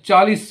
40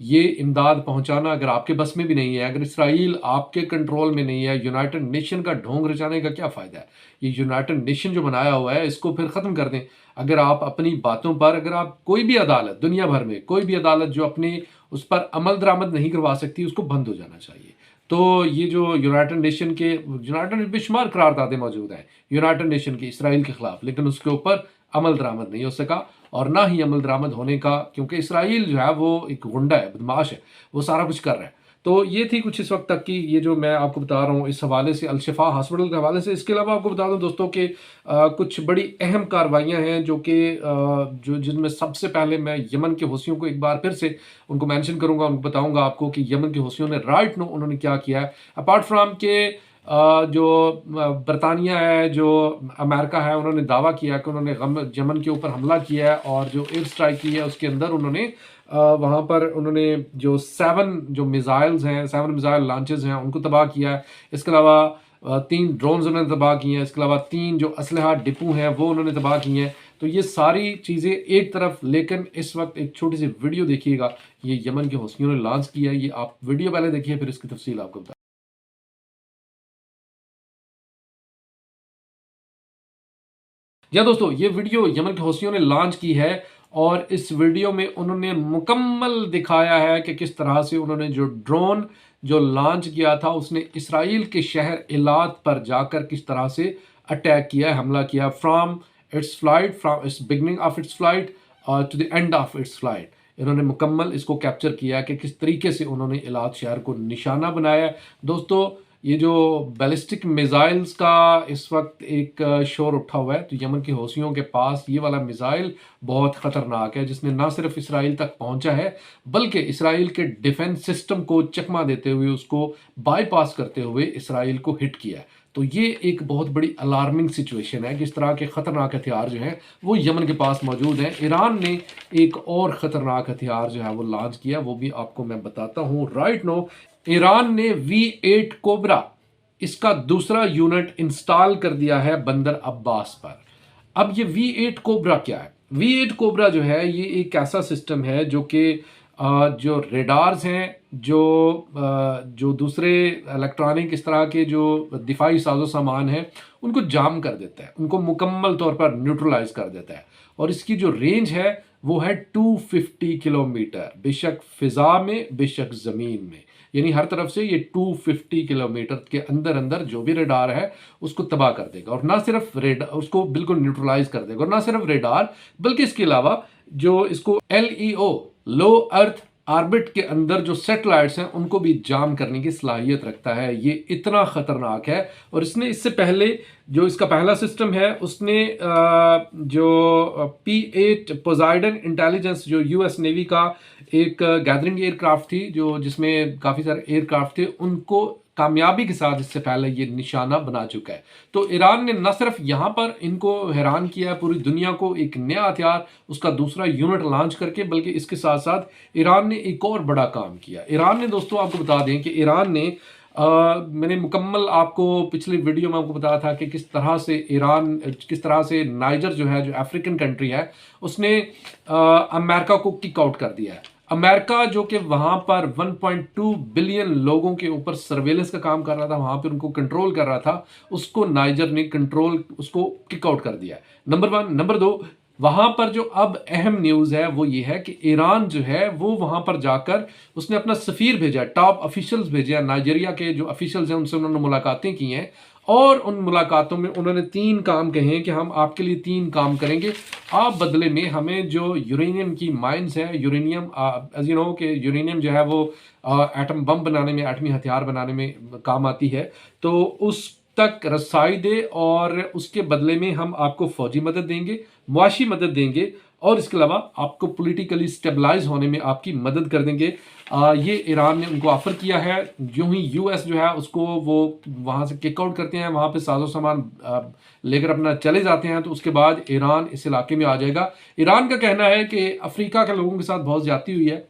یہ امداد پہنچانا اگر آپ کے بس میں بھی نہیں ہے، اگر اسرائیل آپ کے کنٹرول میں نہیں ہے، یونائٹڈ نیشن کا ڈھونگ رچانے کا کیا فائدہ ہے؟ یہ یونائٹڈ نیشن جو بنایا ہوا ہے اس کو پھر ختم کر دیں۔ اگر آپ اپنی باتوں پر، اگر آپ کوئی بھی عدالت دنیا بھر میں کوئی بھی عدالت جو اپنی اس پر عمل درآمد نہیں کروا سکتی، اس کو بند ہو جانا چاہیے۔ تو یہ جو یونائٹڈ نیشن کے بے شمار قراردادیں موجود ہیں یونائٹڈ نیشن کی اسرائیل کے خلاف، لیکن اس کے اوپر عمل درآمد نہیں ہو سکا، اور نہ ہی عمل درآمد ہونے کا، کیونکہ اسرائیل جو ہے وہ ایک غنڈہ ہے، بدماش ہے، وہ سارا کچھ کر رہا ہے۔ تو یہ تھی کچھ اس وقت تک کی یہ جو میں آپ کو بتا رہا ہوں اس حوالے سے، الشفا ہاسپٹل کے حوالے سے۔ اس کے علاوہ آپ کو بتا دوں دوستوں کہ کچھ بڑی اہم کارروائیاں ہیں جو کہ جن میں سب سے پہلے میں یمن کے حوثیوں کو ایک بار پھر سے ان کو مینشن کروں گا، ان کو بتاؤں گا آپ کو کہ یمن کے حوثیوں نے رائٹ نو انہوں نے کیا کیا ہے، اپارٹ فرام کہ جو برطانیہ ہے، جو امریکہ ہے، انہوں نے دعویٰ کیا کہ انہوں نے یمن کے اوپر حملہ کیا ہے، اور جو ایئر اسٹرائک کی ہے اس کے اندر انہوں نے وہاں پر انہوں نے جو 7 جو میزائلز ہیں، 7 میزائل لانچز ہیں ان کو تباہ کیا ہے۔ اس کے علاوہ 3 ڈرونز انہوں نے تباہ کی ہیں، اس کے علاوہ 3 جو اسلحہ ڈپو ہیں وہ انہوں نے تباہ کی ہیں۔ تو یہ ساری چیزیں ایک طرف، لیکن اس وقت ایک چھوٹی سی ویڈیو دیکھیے گا، یہ یمن کے حوثیوں نے لانچ کیا ہے، یہ آپ ویڈیو پہلے دیکھیے پھر اس کی تفصیل آپ کو بتا۔ جی ہاں دوستو، یہ ویڈیو یمن کے حوثیوں نے لانچ کی ہے، اور اس ویڈیو میں انہوں نے مکمل دکھایا ہے کہ کس طرح سے انہوں نے جو ڈرون جو لانچ کیا تھا اس نے اسرائیل کے شہر ایلات پر جا کر کس طرح سے اٹیک کیا ہے، حملہ کیا، from its beginning of its flight to the end of its flight. انہوں نے مکمل اس کو کیپچر کیا کہ کس طریقے سے انہوں نے ایلات شہر کو نشانہ بنایا ہے۔ دوستو، یہ جو بیلسٹک میزائلز کا اس وقت ایک شور اٹھا ہوا ہے، تو یمن کے حوثیوں کے پاس یہ والا میزائل بہت خطرناک ہے، جس نے نہ صرف اسرائیل تک پہنچا ہے بلکہ اسرائیل کے ڈیفنس سسٹم کو چکما دیتے ہوئے، اس کو بائی پاس کرتے ہوئے اسرائیل کو ہٹ کیا ہے۔ تو یہ ایک بہت بڑی الارمنگ سچویشن ہے کہ اس طرح کے خطرناک ہتھیار جو ہیں وہ یمن کے پاس موجود ہیں۔ ایران نے ایک اور خطرناک ہتھیار جو ہے وہ لانچ کیا، وہ بھی آپ کو میں بتاتا ہوں رائٹ نو۔ ایران نے V8 کوبرا اس کا دوسرا یونٹ انسٹال کر دیا ہے بندر عباس پر۔ اب یہ V8 کوبرا کیا ہے؟ V8 کوبرا جو ہے یہ ایک ایسا سسٹم ہے جو کہ جو ریڈارز ہیں، جو دوسرے الیکٹرانک اس طرح کے جو دفاعی ساز و سامان ہیں ان کو جام کر دیتا ہے، ان کو مکمل طور پر نیوٹرلائز کر دیتا ہے، اور اس کی جو رینج ہے وہ ہے 250 کلومیٹر، بے شک فضا میں بے شک زمین میں، یعنی ہر طرف سے یہ 250 کلومیٹر کے اندر جو بھی ریڈار ہے اس کو تباہ کر دے گا، اور نہ صرف ریڈار اس کو بالکل نیوٹرلائز کر دے گا، اور نہ صرف ریڈار بلکہ اس کے علاوہ جو اس کو LEO لو ارتھ آربٹ کے اندر جو سیٹلائٹس ہیں ان کو بھی جام کرنے کی صلاحیت رکھتا ہے۔ یہ اتنا خطرناک ہے، اور اس نے اس سے پہلے جو اس کا پہلا سسٹم ہے اس نے جو P8 پوزائڈن انٹیلیجنس جو US نیوی کا ایک گیدرنگ ایئر کرافٹ تھی، جس میں کافی سارے ایئر کرافٹ تھے، ان کو کامیابی کے ساتھ اس سے پہلے یہ نشانہ بنا چکا ہے۔ تو ایران نے نہ صرف یہاں پر ان کو حیران کیا ہے، پوری دنیا کو ایک نیا ہتھیار اس کا دوسرا یونٹ لانچ کر کے، بلکہ اس کے ساتھ ساتھ ایران نے ایک اور بڑا کام کیا۔ ایران نے دوستوں آپ کو بتا دیں کہ ایران نے میں نے مکمل آپ کو پچھلی ویڈیو میں آپ کو بتایا تھا کہ کس طرح سے نائجر جو ہے، جو افریقن کنٹری ہے، اس نے امریکہ کو کک آؤٹ کر دیا ہے۔ امریکہ جو کہ وہاں پر 1.2 بلین لوگوں کے اوپر سرویلنس کا کام کر رہا تھا، وہاں پر ان کو کنٹرول کر رہا تھا، اس کو نائجر نے اس کو کک آؤٹ کر دیا ہے، نمبر 1۔ نمبر 2، وہاں پر جو اب اہم نیوز ہے وہ یہ ہے کہ ایران جو ہے وہ وہاں پر جا کر اس نے اپنا سفیر بھیجا ہے، ٹاپ افیشلز بھیجے ہیں، نائجیریا کے جو افیشلز ہیں ان سے انہوں نے ملاقاتیں کی ہیں، اور ان ملاقاتوں میں انہوں نے 3 کام کہے ہیں کہ ہم آپ کے لیے 3 کام کریں گے، آپ بدلے میں ہمیں جو یورینیم کی مائنز ہے، یورینیم ایز یو نو کہ یورینیم جو ہے وہ ایٹم بم بنانے میں، ایٹمی ہتھیار بنانے میں کام آتی ہے، تو اس تک رسائی دے، اور اس کے بدلے میں ہم آپ کو فوجی مدد دیں گے، معاشی مدد دیں گے، اور اس کے علاوہ آپ کو پولیٹیکلی سٹیبلائز ہونے میں آپ کی مدد کر دیں گے۔ یہ ایران نے ان کو آفر کیا ہے۔ یوں ہی US جو ہے اس کو وہ وہاں سے کک آؤٹ کرتے ہیں، وہاں پہ ساز و سامان لے کر اپنا چلے جاتے ہیں، تو اس کے بعد ایران اس علاقے میں آ جائے گا۔ ایران کا کہنا ہے کہ افریقہ کے لوگوں کے ساتھ بہت زیادتی ہوئی ہے،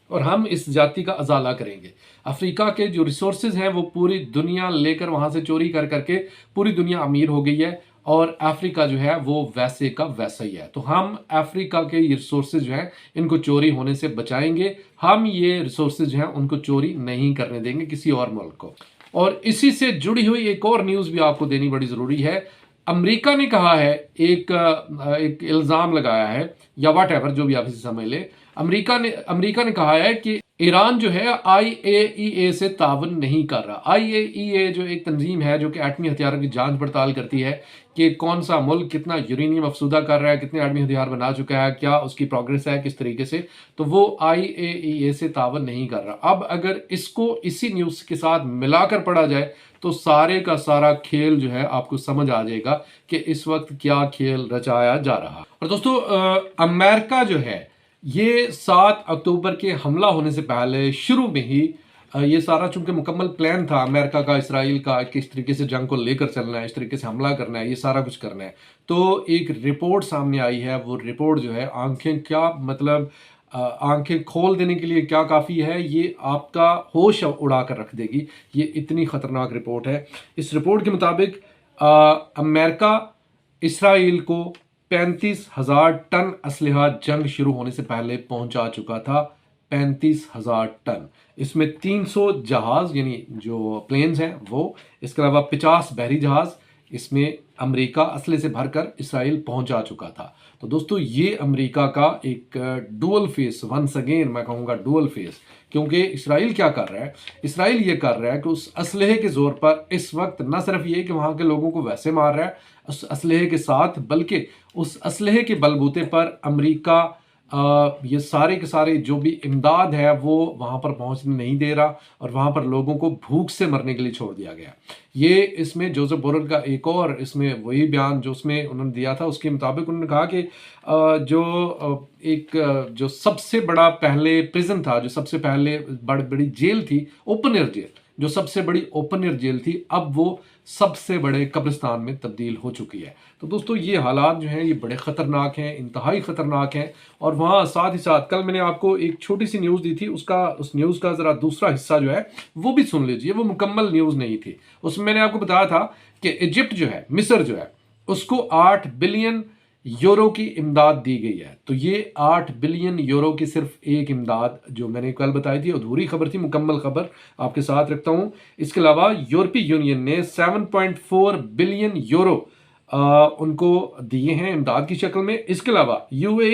اور ہم اس زیادتی کا ازالہ کریں گے۔ افریقہ کے جو ریسورسز ہیں وہ پوری دنیا لے کر وہاں سے چوری کر کے پوری دنیا امیر ہو گئی ہے، اور افریقہ جو ہے وہ ویسے کا ویسا ہی ہے. تو ہم افریقہ کے یہ ریسورسز جو ہیں ان کو چوری ہونے سے بچائیں گے. ہم یہ ریسورسز جو ہیں ان کو چوری نہیں کرنے دیں گے کسی اور ملک کو. اور اسی سے جڑی ہوئی ایک اور نیوز بھی آپ کو دینی بڑی ضروری ہے. امریکہ نے کہا ہے، ایک الزام لگایا ہے، یا واٹ ایور جو بھی آپ اسے سمجھ لیں. امریکہ نے کہا ہے کہ ایران جو ہے IAEA سے تعاون نہیں کر رہا. IAEA جو ایک تنظیم ہے جو کہ ایٹمی ہتھیاروں کی جانچ پڑتال کرتی ہے کہ کون سا ملک کتنا یورینیم افزودہ کر رہا ہے، کتنے ایٹمی ہتھیار بنا چکا ہے، کیا اس کی پروگریس ہے کس طریقے سے. تو وہ IAEA سے تعاون نہیں کر رہا. اب اگر اس کو اسی نیوز کے ساتھ ملا کر پڑھا جائے تو سارے کا سارا کھیل جو ہے آپ کو سمجھ آ جائے گا کہ اس وقت کیا کھیل رچایا جا رہا. اور دوستو، امریکہ جو ہے یہ 7 اکتوبر کے حملہ ہونے سے پہلے شروع میں ہی یہ سارا چونکہ مکمل پلان تھا امریکہ کا، اسرائیل کا، کہ اس طریقے سے جنگ کو لے کر چلنا ہے، اس طریقے سے حملہ کرنا ہے، یہ سارا کچھ کرنا ہے. تو ایک رپورٹ سامنے آئی ہے. وہ رپورٹ جو ہے آنکھیں کھول دینے کے لیے کیا کافی ہے، یہ آپ کا ہوش اڑا کر رکھ دے گی. یہ اتنی خطرناک رپورٹ ہے. اس رپورٹ کے مطابق امریکہ اسرائیل کو 35,000 ٹن اسلحہ جنگ شروع ہونے سے پہلے پہنچا چکا تھا. 35,000 ٹن. اس میں 300 جہاز یعنی جو پلینز ہیں وہ، اس کے علاوہ 50 بحری جہاز اس میں امریکہ اسلحے سے بھر کر اسرائیل پہنچا چکا تھا. تو دوستو یہ امریکہ کا ایک ڈوئل فیس، ونس اگین میں کہوں گا ڈوئل فیس. کیونکہ اسرائیل کیا کر رہا ہے؟ اسرائیل یہ کر رہا ہے کہ اس اسلحے کے زور پر اس وقت نہ صرف یہ کہ وہاں کے لوگوں کو ویسے مار رہا ہے اس اسلحے کے ساتھ، بلکہ اس اسلحے کے بلبوتے پر امریکہ یہ سارے کے سارے جو بھی امداد ہے وہ وہاں پر پہنچنے نہیں دے رہا، اور وہاں پر لوگوں کو بھوک سے مرنے کے لیے چھوڑ دیا گیا. یہ اس میں جوزف بورل کا ایک اور اس میں وہی بیان جو اس میں انہوں نے دیا تھا، اس کے مطابق انہوں نے کہا کہ جو سب سے بڑا پہلے پریزن تھا، جو سب سے پہلے بڑی جیل تھی، اوپن ایئر جیل، جو سب سے بڑی اوپن ایئر جیل تھی، اب وہ سب سے بڑے قبرستان میں تبدیل ہو چکی ہے. تو دوستو یہ حالات جو ہیں یہ بڑے خطرناک ہیں، انتہائی خطرناک ہیں. اور وہاں ساتھ ہی ساتھ کل میں نے آپ کو ایک چھوٹی سی نیوز دی تھی، اس نیوز کا ذرا دوسرا حصہ جو ہے وہ بھی سن لیجئے. وہ مکمل نیوز نہیں تھی. اس میں نے آپ کو بتایا تھا کہ ایجپٹ جو ہے، مصر جو ہے، اس کو 8 بلین یورو کی امداد دی گئی ہے. تو یہ 8 بلین یورو کی صرف ایک امداد جو میں نے کل بتائی تھی، ادھوری خبر تھی، مکمل خبر آپ کے ساتھ رکھتا ہوں. اس کے علاوہ یورپی یونین نے 7.4 بلین یورو ان کو دیے ہیں امداد کی شکل میں. اس کے علاوہ یو اے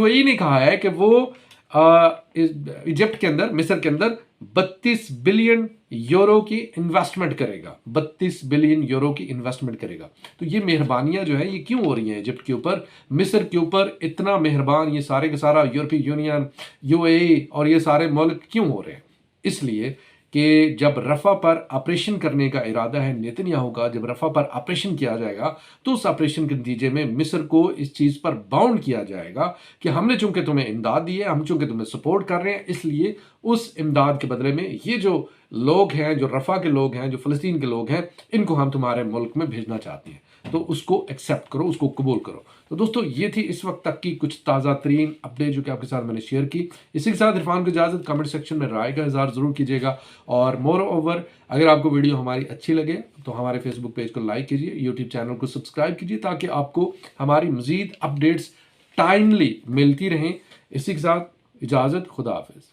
ای نے کہا ہے کہ وہ ایجپٹ کے اندر، مصر کے اندر 32 بلین یورو کی انویسٹمنٹ کرے گا. 32 بلین یورو کی انویسٹمنٹ کرے گا. تو یہ مہربانیاں جو ہیں یہ کیوں ہو رہی ہیں ایجپٹ کے اوپر، مصر کے اوپر اتنا مہربان یہ سارے کے سارا یورپی یونین، یو اے ای اور یہ سارے ملک کیوں ہو رہے ہیں؟ اس لیے کہ جب رفح پر آپریشن کرنے کا ارادہ ہے نیتنیاہو کا، جب رفح پر آپریشن کیا جائے گا تو اس آپریشن کے نتیجے میں مصر کو اس چیز پر باؤنڈ کیا جائے گا کہ ہم نے چونکہ تمہیں امداد دی ہے، ہم چونکہ تمہیں سپورٹ کر رہے ہیں، اس لیے اس امداد کے بدلے میں یہ جو لوگ ہیں، جو رفح کے لوگ ہیں، جو فلسطین کے لوگ ہیں، ان کو ہم تمہارے ملک میں بھیجنا چاہتے ہیں. تو اس کو ایکسیپٹ کرو، اس کو قبول کرو. تو دوستو یہ تھی اس وقت تک کی کچھ تازہ ترین اپڈیٹ جو کہ آپ کے ساتھ میں نے شیئر کی. اسی کے ساتھ عرفان کو اجازت. کمنٹ سیکشن میں رائے کا اظہار ضرور کیجیے گا. اور مور اوور اگر آپ کو ویڈیو ہماری اچھی لگے تو ہمارے فیس بک پیج کو لائک کیجیے، یوٹیوب چینل کو سبسکرائب کیجیے تاکہ آپ کو ہماری مزید اپڈیٹس ٹائملی ملتی رہیں. اسی کے ساتھ اجازت. خدا حافظ.